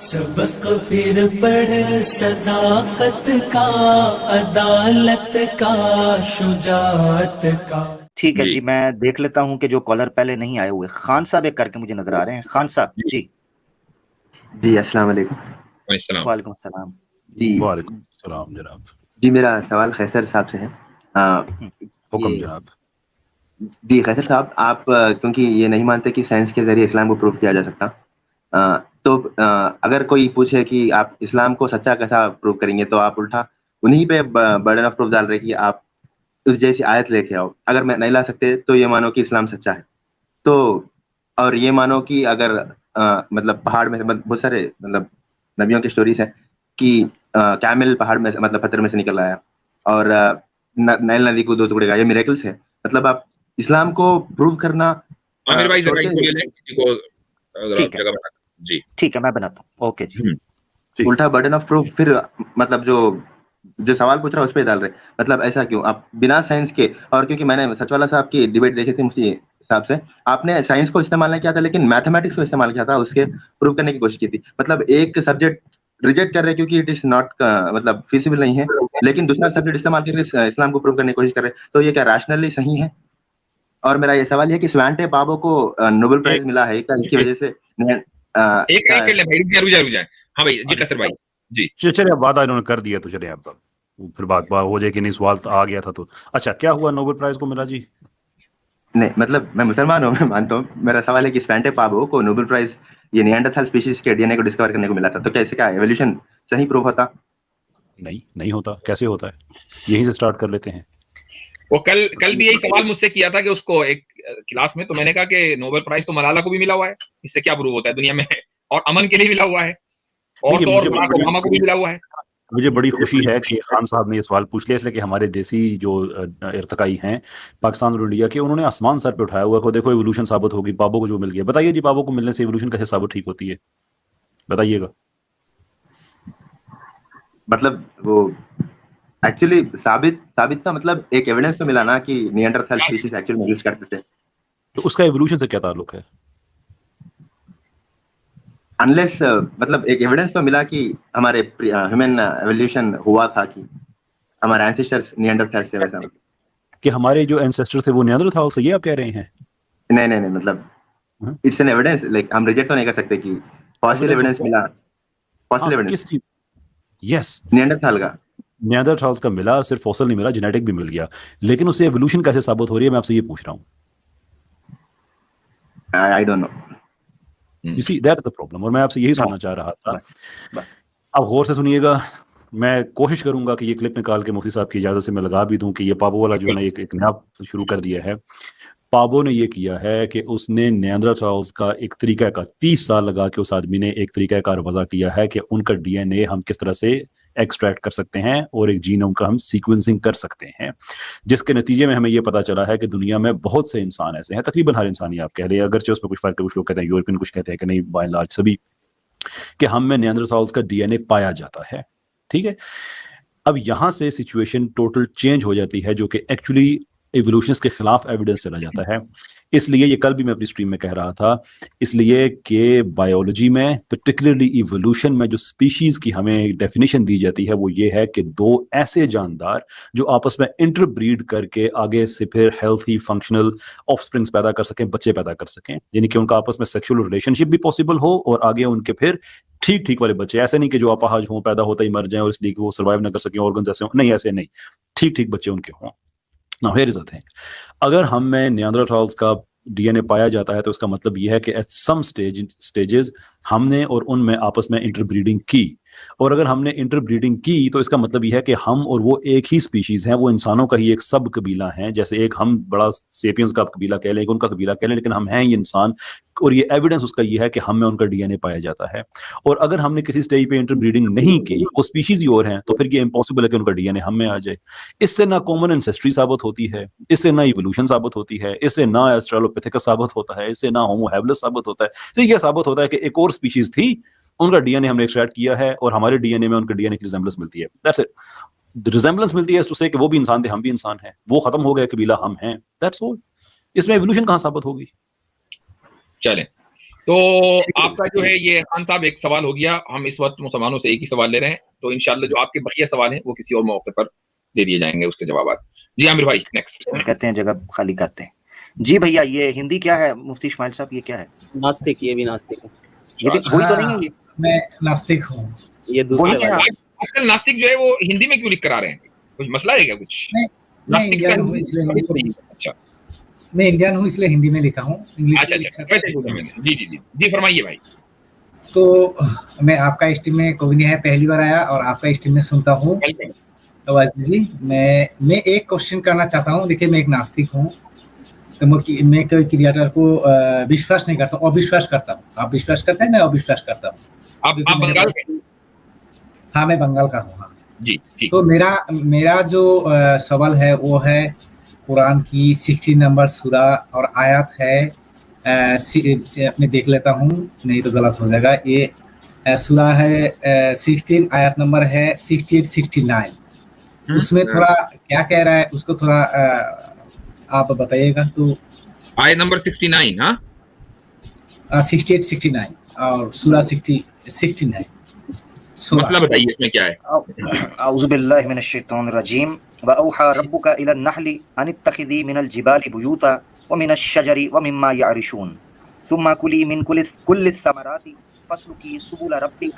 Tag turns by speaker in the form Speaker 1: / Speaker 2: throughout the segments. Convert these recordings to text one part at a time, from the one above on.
Speaker 1: सबक फिर पढ़ सदाकत का, अदालत का, शुजाअत का।
Speaker 2: ठीक है
Speaker 3: जी
Speaker 2: जी, मैं देख लेता हूं कि जो कॉलर पहले नहीं आए हुए, खान साहब एक करके मुझे नजर आ रहे हैं। खान साहब
Speaker 3: जी
Speaker 2: जी।
Speaker 4: जी, अस्सलाम वालेकुम।
Speaker 3: वालेकुम
Speaker 2: वालेकुम सलाम।
Speaker 4: जी,
Speaker 5: वालेकुम सलाम जनाब।
Speaker 4: जी मेरा सवाल खैसर साहब से है।
Speaker 5: हुक्म
Speaker 4: ये
Speaker 5: जनाब।
Speaker 4: जी खैसर साहब, आप क्योंकि ये नहीं मानते कि साइंस के ज़रिए इस्लाम को प्रूव किया जा सकता, तो अगर कोई पूछे कि आप इस्लाम को सच्चा कैसा प्रूव करेंगे, तो आप उल्टा उन्हीं पे बर्डन ऑफ प्रूफ डाल रहे हैं कि आप उस जैसी आयत लेके आओ। अगर मैं नहीं ला सकते तो ये मानो कि इस्लाम सच्चा है। तो और ये मानो कि अगर मतलब पहाड़ में से बहुत सारे मतलब नबियों की स्टोरीज है कि कैमल पहाड़ में से मतलब पत्थर में से निकल आया और नाइल नदी को दो टुकड़े का, ये मिरेकल्स है। मतलब आप इस्लाम को प्रूव करना
Speaker 3: आमिर भाई
Speaker 4: छोड़
Speaker 3: जरा
Speaker 4: के
Speaker 3: इनको ले लें, किसी को अगर आप
Speaker 2: ठीक है
Speaker 3: जगह बना। जी
Speaker 2: ठीक है, मैं बनाता हूँ। ओके जी।
Speaker 5: ठीक।
Speaker 4: उल्टा बर्डन ऑफ प्रूफ फिर मतलब जो जो सवाल पूछ रहा है उस पे डाल रहे। मतलब ऐसा क्यों आप बिना साइंस के? और क्योंकि मैंने सचवाला साहब की डिबेट देखी थी मुफ्ती साहब से, आपने साइंस को इस्तेमाल नहीं किया था लेकिन मैथमेटिक्स को इस्तेमाल किया था, उसके प्रूव करने की कोशिश की थी। मतलब एक सब्जेक्ट रिजेक्ट कर रहे क्योंकि इट इज नॉट मतलब फिजिबल नहीं है, लेकिन दूसरा सब्जेक्ट इस्तेमाल करके इस्लाम को प्रूव करने की कोशिश कर रहे, तो ये क्या रैशनली सही है? और मेरा ये सवाल है कि स्वांटे पाबो को नोबेल प्राइज मिला है क्या इसकी वजह से?
Speaker 3: एक
Speaker 4: क्या
Speaker 3: एक कर ले भाई, रुक जाए। हाँ भाई जी, कसर भाई जी।
Speaker 5: चलिए अब वादा इन्होंने कर दिया तो चलिए अब फिर बात हो जाए कि नहीं, सवाल आ गया था तो। अच्छा, क्या हुआ, नोबेल प्राइज को मिला जी?
Speaker 4: नहीं मतलब मैं मुसलमान हूँ, मैं मानता हूँ। मेरा सवाल है कि स्वांटे पाबो को नोबेल प्राइज ये निएंडरथाल स्पीशीज के डीएनए को डिस्कवर करने को मिला था, तो कैसे क्या एवोल्यूशन सही प्रूफ होता?
Speaker 5: नहीं होता। कैसे होता है? यहीं से स्टार्ट कर लेते हैं।
Speaker 3: वो कल भी यही सवाल मुझसे किया था कि उसको एक क्लास में, तो मैंने कहा कि नोबेल प्राइज तो मलाला को भी मिला हुआ है, इससे क्या प्रूव होता है दुनिया में, और अमन के लिए मिला हुआ है, और
Speaker 5: देखिए,
Speaker 3: तो और बराक ओबामा को भी मिला हुआ है।
Speaker 5: मुझे बड़ी खुशी है कि खान साहब ने ये सवाल पूछ लिया, इसलिए कि हमारे देसी जो इर्तकाई हैं पाकिस्तान और इंडिया के, उन्होंने आसमान सर पे उठाया हुआ को देखो एवोल्यूशन साबित होगी, पाबो को जो मिल गया। बताइए जी, पाबो को मिलने से एवोल्यूशन कैसे साबित ठीक होती है? बताइएगा।
Speaker 4: मतलब वो एक्चुअली साबित साबित का मतलब एक एविडेंस तो मिला ना कि निएंडरथाल स्पीशीज एक्चुअली एग्जिस्ट करते थे।
Speaker 5: तो उसका एवोल्यूशन से क्या ताल्लुक है?
Speaker 4: अनलेस मतलब एक एविडेंस तो मिला कि हमारे ह्यूमन एवोल्यूशन हुआ था, कि हमारे एंसेस्टर्स निएंडरथाल से वैसा।
Speaker 5: कि हमारे जो एंसेस्टर थे वो निएंडरथाल से, ये आप कह रहे हैं?
Speaker 4: नहीं मतलब
Speaker 5: हाँ?
Speaker 4: इट्स एन एविडेंस, लाइक हम रिजेक्ट तो नहीं कर सकते कि फॉसिल
Speaker 5: एविडेंस
Speaker 4: एविडेंस मिला। फॉसिल
Speaker 5: हाँ,
Speaker 4: एविडेंस
Speaker 5: किस चीज? यस,
Speaker 4: निएंडरथाल का।
Speaker 5: निएंडरथाल्स का मिला, सिर्फ फॉसिल नहीं मिला, जेनेटिक भी मिल गया। लेकिन उससे एवोल्यूशन कैसे साबित हो रही है, मैं आपसे ये पूछ रहा हूँ।
Speaker 4: I don't know.
Speaker 5: You see that is the problem, और मैं आपसे यही सुनना चाह रहा था।
Speaker 4: बस
Speaker 5: अब गौर से सुनिएगा, मैं कोशिश करूंगा कि ये क्लिप निकाल के मुफ्ती साहब की इजाजत से मैं लगा भी दूं कि ये पाबो वाला जो है ना एक नया शुरू कर दिया है। पाबो ने ये किया है कि उसने निएंडरथाल्स का एक तरीकाकार 30 साल लगा के उस आदमी ने एक तरीकाकार वजह किया है कि उनका डीएनए हम किस तरह से एक्सट्रैक्ट कर सकते हैं और एक जीनोम का हम सीक्वेंसिंग कर सकते हैं, जिसके नतीजे में हमें यह पता चला है कि दुनिया में बहुत से इंसान ऐसे हैं, तकरीबन हर इंसान ही आप कह दें, अगरचे उसमें कुछ फर्क है, कुछ लोग कहते हैं यूरोपियन, कुछ कहते हैं कि नहीं, बाय एंड लार्ज सभी, कि हम में निएंडरथाल्स का डीएनए पाया जाता है। ठीक है, अब यहां से सिचुएशन टोटल चेंज हो जाती है, जो कि एक्चुअली एवोल्यूशन के खिलाफ एविडेंस चला जाता है। इसलिए ये कल भी मैं अपनी स्ट्रीम में कह रहा था, इसलिए कि बायोलॉजी में पर्टिकुलरली इवोल्यूशन में जो स्पीशीज की हमें डेफिनेशन दी जाती है वो ये है कि दो ऐसे जानदार जो आपस में इंटरब्रीड करके आगे से फिर हेल्थी फंक्शनल ऑफस्प्रिंग्स पैदा कर सकें, बच्चे पैदा कर सकें, यानी कि उनका आपस में सेक्सुअल रिलेशनशिप भी पॉसिबल हो और आगे उनके फिर ठीक ठीक वाले बच्चे, ऐसे नहीं कि जो अपाहज हों, पैदा होता ही मर जाएं और इसलिए कि वो सर्वाइव ना कर सकें, ऑर्गन्स ऐसे हों, नहीं, ऐसे नहीं, ठीक ठीक बच्चे उनके हों। Now here is the thing, अगर हम में निएंडरथाल्स का डीएनए पाया जाता है तो इसका मतलब यह है कि एट सम स्टेजेस हमने और उनमें आपस में इंटरब्रीडिंग की, और अगर हमने इंटरब्रीडिंग की तो इसका मतलब यह है कि हम और वो एक ही स्पीशीज हैं, वो इंसानों का ही एक सब कबीला है, जैसे एक हम बड़ा सेपियंस का कबीला कह लें, उनका कबीला कह लें, लेकिन हम हैं ये इंसान, और ये एविडेंस उसका ये है कि हम में उनका डीएनए पाया जाता है। और अगर हमने किसी स्टेज पे इंटरब्रीडिंग नहीं की, वो स्पीशीज ही और हैं, तो फिर ये इम्पॉसिबल है कि उनका डीएनए हम में आ जाए। इससे ना कॉमन एंसेस्ट्री साबित होती है, इससे ना इवोल्यूशन साबित होती है, इससे ना ऑस्ट्रेलोपिथेकस साबित होता है, इससे ना होमो हैबिलिस साबित होता है। इससे यह साबित होता है कि एक और स्पीशीज थी, उनका डीएनए हमने एक्सट्रैक्ट किया है और हमारे डीएनए में उनके डीएनए की रिजेंबलेंस मिलती है। That's it. रिजेंबलेंस मिलती है टू से कि वो भी इंसान थे, हम भी इंसान हैं, वो खत्म हो गया कबीला, हम हैं, दैट्स ऑल। इसमें एवोल्यूशन कहां साबित होगी?
Speaker 3: चलें, तो आपका जो है ये खान साहब एक सवाल हो गया, हम इस वक्त मुसलमानों से एक ही सवाल ले रहे हैं, तो इंशाल्लाह जो आपके बकिया सवाल हैं वो किसी और मौके पर दे दिए जाएंगे उसके जवाब। जी आमिर भाई नेक्स्ट।
Speaker 2: कहते हैं जगह खाली करते हैं। जी भैया, ये हिंदी क्या है मुफ्ती इस्माइल साहब, ये क्या है?
Speaker 6: नास्तिक, ये भी नास्तिक है।
Speaker 2: ये भी वही तो नहीं है? ये
Speaker 7: मैं नास्तिक हूँ।
Speaker 6: ये दूसरे
Speaker 2: वही है।
Speaker 6: वाले।
Speaker 3: आजकल नास्तिक जो है वो हिंदी में क्यों लिख कर आ रहे हैं, कुछ मसला है क्या कुछ?
Speaker 7: मैं
Speaker 3: नास्तिक
Speaker 7: इंडियन हूँ इसलिए
Speaker 3: अच्छा
Speaker 7: मैं इंडियन हूँ इसलिए हिंदी में लिखा हूँ, इंग्लिश
Speaker 3: अच्छा
Speaker 7: में लिख
Speaker 3: अच्छा
Speaker 7: सकता
Speaker 3: वैसे पूछा मैंने। जी जी जी जी फरमाइए भाई।
Speaker 7: तो मैं आपका स्ट्रीम में कोई नहीं है, पहली बार आया और आपका स्ट्रीम में सुनता हूँ।
Speaker 3: वेलकम।
Speaker 7: तो वाजिद जी, मैं एक क्वेश्चन करना चाहता हूँ। देखिए, मैं एक नास्तिक हूँ, तो मैं कोई क्रिएटर को विश्वास नहीं करता, अविश्वास करता हूँ। आप विश्वास करते हैं, मैं अविश्वास करता हूँ।
Speaker 3: आप बंगाल के?
Speaker 7: हाँ, मैं बंगाल का हूँ। हाँ
Speaker 3: जी ठीक।
Speaker 7: तो मेरा जो सवाल है वो है कुरान की 60 नंबर सूरा और आयत है। मैं देख लेता हूँ, नहीं तो गलत हो जाएगा। ये सूरा है 16, आयत नंबर है 68 69। उसमें थोड़ा क्या कह रहा है उसको थोड़ा आप बताइएगा। तो
Speaker 3: आयत नंबर 69, हाँ
Speaker 7: 68 69 और सूरा 69
Speaker 3: मतलब बताइए इसमें क्या है।
Speaker 2: औज़ु बिल्लाहि मिनश शैतानिर रजीम व औहा रब्बुका इलन नहली अनित्तखिज़ी मिनल जिबाली बुयूता व मिनश शजरी व मिम्मा यअरिशून सुम्मा कुली मिन कुल्लिस समराति फस्लुकी सुबुल रब्बिक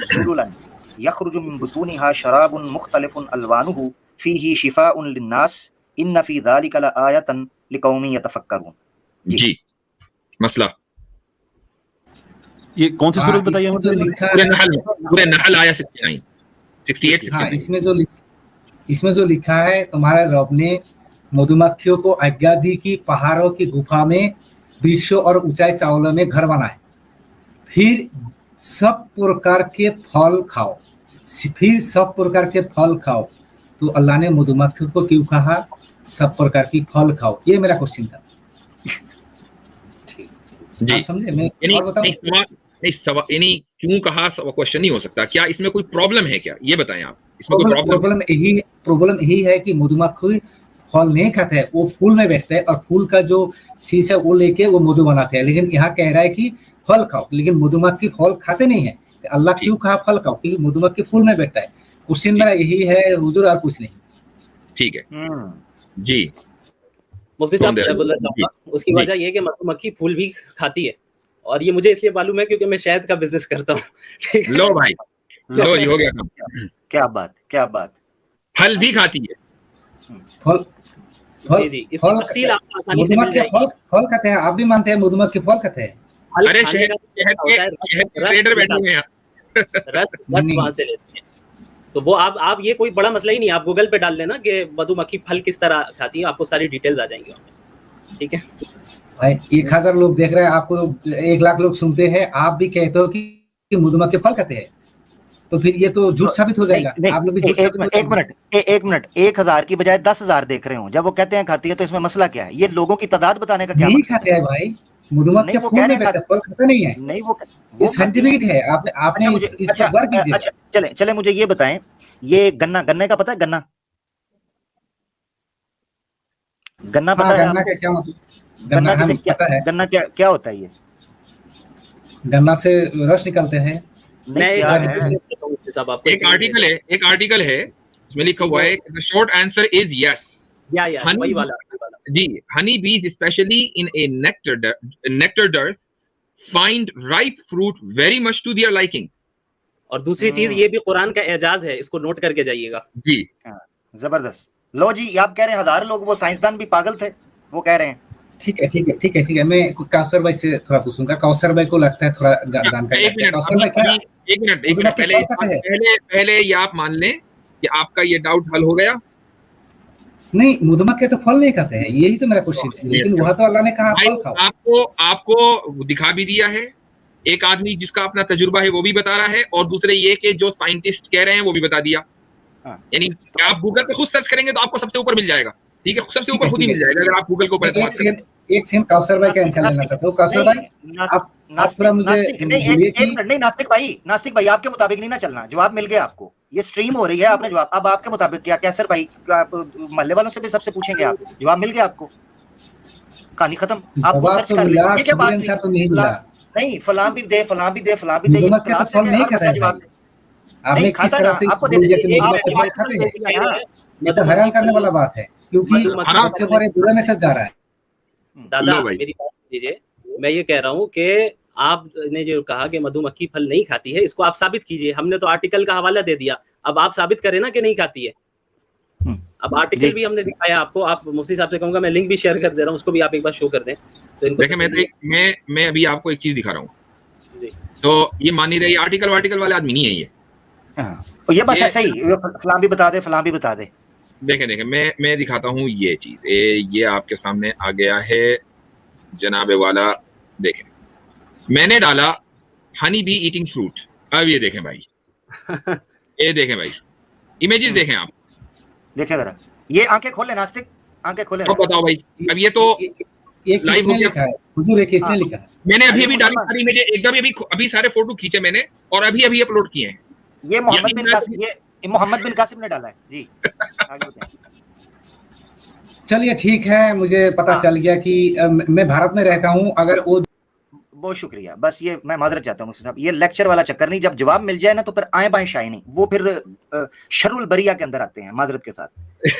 Speaker 2: सुलुलन यखरुजु मिन बुतूनिहा शराबुन मुख्तलिफुन अलवानुहु फीही शिफाउन लिन्नास इन्न फी ज़ालिका लआयतन लिकौमिन यतफक्करून।
Speaker 3: जी मसला
Speaker 5: ये कौन सी सूरत बताइए
Speaker 7: जो लिखा
Speaker 3: पूरे नहल आया 69 68।
Speaker 7: हाँ, इसमें जो लिखा है, तुम्हारे रब ने मधुमक्खियों को आज्ञा दी कि पहाड़ों की गुफा में वृक्षों और ऊंचाई चावलों में घर बनाए, फिर सब प्रकार के फल खाओ। तो अल्लाह ने मधुमक्खियों को क्यों कहा सब प्रकार की फल खाओ? ये मेरा क्वेश्चन था।
Speaker 3: जी
Speaker 7: आप समझे? मैं और बताऊं?
Speaker 3: यानी क्यों कहा क्वेश्चन नहीं हो सकता, क्या इसमें कोई प्रॉब्लम है क्या, ये बताएं आप। इसमें कोई
Speaker 7: प्रॉब्लम यही है कि मधुमक्खी फल नहीं खाते हैं, वो फूल में बैठते हैं और फूल का जो शीश है वो लेके वो मधु बनाते हैं। लेकिन यहाँ कह रहा है कि फल खाओ, लेकिन मधुमक्खी फल खाते नहीं है। अल्लाह क्यों कहा फल खाओ? क्योंकि मधुमक्खी फूल में बैठता है। क्वेश्चन मेरा यही है हुजूर, और कुछ नहीं।
Speaker 3: ठीक है जी
Speaker 6: मुफ्ती साहब, मैं बोलना चाहूंगा उसकी वजह ये है कि मधुमक्खी फूल भी खाती है, और ये मुझे इसलिए मालूम है क्योंकि मैं शहद का बिजनेस करता हूँ।
Speaker 3: लो भाई, लो ये हो गया काम।
Speaker 2: क्या बात।
Speaker 3: फल भी खाती है?
Speaker 7: फल
Speaker 6: जी इसकी तफसील आपको आसानी से मिल जाएगी।
Speaker 7: फल खाते हैं, आप भी मानते हैं मधुमक्खी फल खाते हैं?
Speaker 3: अरे शहद के ट्रेडर बैठे हुए हैं,
Speaker 6: रस वहां से लेते हैं। तो वो आप ये कोई बड़ा मसला ही नहीं, आप गूगल पे डाल लेना कि मधुमक्खी फल किस तरह खाती है, आपको सारी डिटेल्स आ जाएंगी। ठीक है
Speaker 7: भाई, 1000 लोग देख रहे हैं, आपको 1 लाख लोग सुनते हैं, आप भी कहते हो कि मधुमक्खी फल खाते हैं, तो फिर ये तो झूठ साबित हो जाएगा। आप लोग भी झूठ साबित हो जाएगा।
Speaker 2: एक मिनट 1000 की बजाय 10,000 देख रहे हो, जब वो कहते हैं खाती है तो इसमें मसला क्या है? ये लोगों की तादाद बताने का क्या?
Speaker 7: नहीं खाते हैं भाई, मधुमक्खी फूल में बैठते हैं, फल खाते नहीं है।
Speaker 2: नहीं, वो
Speaker 7: साइंटिफिक है। आपने इसको वर्क कीजिए।
Speaker 2: चले मुझे ये बताएं, ये गन्ने का पता है? गन्ना पता है?
Speaker 7: गन्ना का क्या मतलब?
Speaker 2: गन्ना क्या होता है? ये
Speaker 7: गन्ना से रस निकलते हैं।
Speaker 3: एक आर्टिकल है इसमें लिखा हुआ है the short answer is yes.
Speaker 6: वही वाला
Speaker 3: जी, honey bees especially in a nectar dearth find ripe fruit very much to their liking.
Speaker 6: और दूसरी चीज ये भी कुरान का एजाज है, इसको नोट करके जाइएगा।
Speaker 3: जी
Speaker 2: जबरदस्त। लो जी, आप कह रहे हैं 1000 लोग, वो साइंसदान भी पागल थे, वो कह रहे हैं।
Speaker 7: ठीक है। मैं कौसर भाई से थोड़ा पूछूंगा। कौसर भाई को लगता है थोड़ा जानकारी।
Speaker 3: एक मिनट पहले ये आप मान लें कि आपका ये डाउट हल हो गया।
Speaker 7: नहीं, मधुमक्खी तो फल नहीं खाते हैं, यही तो मेरा क्वेश्चन है। लेकिन वह तो अल्लाह ने कहा फल खाओ।
Speaker 3: आपको दिखा भी दिया है, एक आदमी जिसका अपना तजुर्बा है वो भी बता रहा है, और दूसरे ये कि जो साइंटिस्ट कह रहे हैं वो भी बता दिया। यानी आप गूगल पे खुद सर्च करेंगे तो आपको सबसे ऊपर मिल जाएगा। ठीक है, सबसे ऊपर खुद ही मिल जाएगा अगर आप गूगल के ऊपर।
Speaker 7: एक सेकंड कौसर भाई का आंसर लेना चाहता हूं। कौसर भाई, आप थोड़ा मुझे
Speaker 2: नहीं, नास्तिक भाई आपके मुताबिक नहीं ना चलना। जवाब मिल गया आपको, ये स्ट्रीम हो रही है, आपने जवाब अब आपके मुताबिक क्या कैसर भाई, आप मोहल्ले वालों से भी सबसे पूछेंगे, आप जवाब मिल गया आपको, कहानी खत्म। आप सर्च कर लीजिए।
Speaker 7: तो नहीं मिला।
Speaker 2: नहीं, फलां भी दे, फलां भी दे, फलां भी दे,
Speaker 7: मधुमक्खी तो
Speaker 2: फलां से
Speaker 7: फल नहीं
Speaker 2: हर
Speaker 7: खाता
Speaker 2: बच्चा
Speaker 7: है
Speaker 2: जवाब
Speaker 7: भाई।
Speaker 2: दे।
Speaker 7: आपने
Speaker 2: नहीं
Speaker 7: किस
Speaker 2: खाता
Speaker 7: तरह
Speaker 2: ना,
Speaker 7: से
Speaker 2: आपको दे
Speaker 7: बोल दिया कि
Speaker 2: देंगे,
Speaker 7: मधुमक्खी
Speaker 2: आपको
Speaker 7: फल खाते हैं,
Speaker 2: दे दिया ना।
Speaker 7: ये तो हैरान करने वाला बात है, क्योंकि
Speaker 6: मधुमक्खी
Speaker 7: बच्चों को एक बुरा मैसेज जा रहा है।
Speaker 6: दादा
Speaker 3: लो भाई।
Speaker 6: मेरी बात लीजिए, मैं ये कह रहा हूँ कि आपने जो कहा कि मधुमक्खी फल नहीं खाती है, इसको आप साबित कीजिए। हमने तो आर्टिकल का हवाला दे दिया, अब आप साबित करें ना कि नहीं खाती है। अब आर्टिकल भी हमने दिखाया आपको, आप मुफ्ती साहब से कहूंगा, मैं लिंक भी शेयर कर दे रहा हूँ, उसको भी आप एक बार शो कर दें तो इनको
Speaker 3: देखिए मैं अभी आपको एक चीज दिखा रहा हूँ।
Speaker 6: जी।
Speaker 3: तो ये मान नहीं रही, आर्टिकल वार्टिकल वाले आदमी नहीं है ये।
Speaker 2: हाँ, ये बस ऐसे ही फलां भी बता दे, फलां भी बता दे।
Speaker 3: देखें मैं दिखाता हूँ ये चीज, ये आपके सामने आ गया है जनाबे वाला। देखें, मैंने डाला हनी बी ईटिंग फ्रूट। अब ये देखें भाई, ये देखें भाई, इमेजेस देखें आप,
Speaker 2: देखे जरा, ये आंखें खोले नास्तिक, आंखें खोले।
Speaker 3: अब बताओ भाई, अब ये तो
Speaker 7: ये किसने लिखा है हुजूर, ये किसने लिखा है?
Speaker 3: मैंने अभी डाली सारी इमेजेस एकदम, अभी सारे फोटो खींचे मैंने और अभी अपलोड किए हैं।
Speaker 2: ये मोहम्मद बिन कासिम, ये मोहम्मद बिन कासिम ने डाला है जी। आगे बताएं।
Speaker 7: चलिए ठीक है, मुझे पता चल गया कि मैं भारत में रहता हूँ। अगर वो
Speaker 2: बहुत शुक्रिया, बस ये मैं मादरत चाहता हूँ मुफ्ती साहब, ये लेक्चर वाला चक्कर नहीं, जब जवाब मिल जाए ना तो फिर आए बाएं शाही नहीं, वो फिर शरुल बरिया के अंदर आते हैं मादरत के साथ।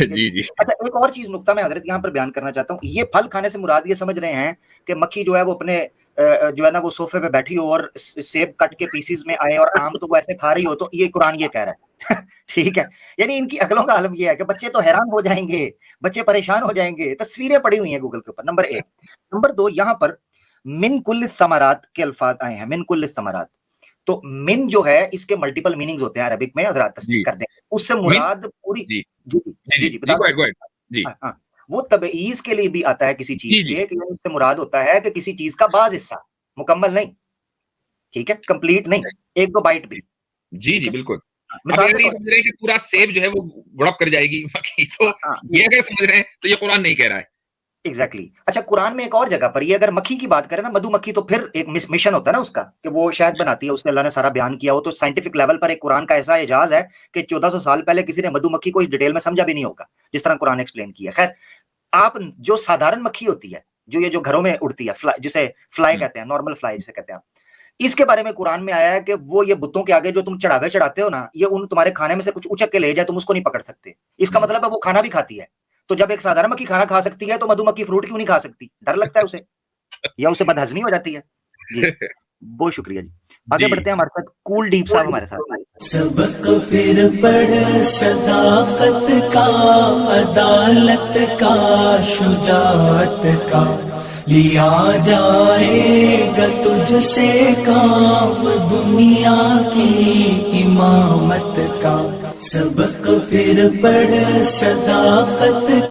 Speaker 3: जी।
Speaker 2: अच्छा, एक और चीज नुक्ता मैं हजरत यहाँ पर बयान करना चाहता हूँ। ये फल खाने से मुराद ये समझ रहे हैं कि मक्खी जो है वो अपने जो है ना वो सोफे पे बैठी हो और सेब कट के पीसीज में आए और आम तो वो ऐसे खा रही हो, तो ये कुरान ये कह रहा है। ठीक है, यानी इनकी अकलों का आलम ये है कि बच्चे तो हैरान हो जाएंगे, बच्चे परेशान हो जाएंगे। तस्वीरें पड़ी हुई हैं गूगल के ऊपर, नंबर 1। नंबर 2, यहाँ पर मिन कुल्ल समरात के अल्फाज आए हैं, मिन कुल्ल समरात। तो मिन जो है इसके मल्टीपल मीनिंग्स होते हैं अरबिक में, हजरात तस्दीक कर दें। उससे मुराद पूरी जी बता, वो तबईज के लिए भी आता है किसी चीज के, इससे मुराद होता है कि किसी चीज का बाज हिस्सा, मुकम्मल नहीं, ठीक है, कंप्लीट नहीं, एक दो बाइट भी।
Speaker 3: जी बिल्कुल। मिसाल समझ रहे हैं कि पूरा सेब जो है वो गुड़प कर जाएगी मक्खी, तो ये अगर समझ रहे हैं तो ये कुरान नहीं कह रहा है।
Speaker 2: एग्जैक्टली। अच्छा, कुरान में एक और जगह पर ये अगर मक्खी की बात करें ना, मधुमक्खी, तो फिर एक मिशन होता है ना उसका कि वो शहद बनाती है, उससे अल्लाह ने सारा बयान किया हो। तो साइंटिफिक लेवल पर एक कुरान का ऐसा एजाज है कि 1400 साल पहले किसी ने मधुमक्खी को इस डिटेल में समझा भी नहीं होगा जिस तरह कुरान एक्सप्लेन किया। खैर, आप जो साधारण मक्खी होती है, जो ये जो घरों में उड़ती है, जिसे फ्लाई कहते हैं, नॉर्मल फ्लाई जिसे कहते हैं, इसके बारे में कुरान में आया है कि वो ये बुतों के आगे जो तुम चढ़ावे चढ़ाते हो ना, ये उन तुम्हारे खाने में से कुछ उचक के ले जाए, तुम उसको नहीं पकड़ सकते। इसका मतलब है वो खाना भी खाती है। तो जब एक साधारण मक्खी खाना खा सकती है तो मधुमक्खी फ्रूट क्यों नहीं खा सकती? डर लगता है उसे, या उसे बदहजमी हो जाती है जी। बहुत शुक्रिया जी। आगे बढ़ते हैं, हमारे साथ कूल डीप साहब हमारे साथ।
Speaker 1: सबक फिर पढ़ सदाकत का, अदालत का, शुजाअत का, लिया जाएगा तुझसे काम दुनिया की इमामत का। सबक फिर पढ़ सदाकत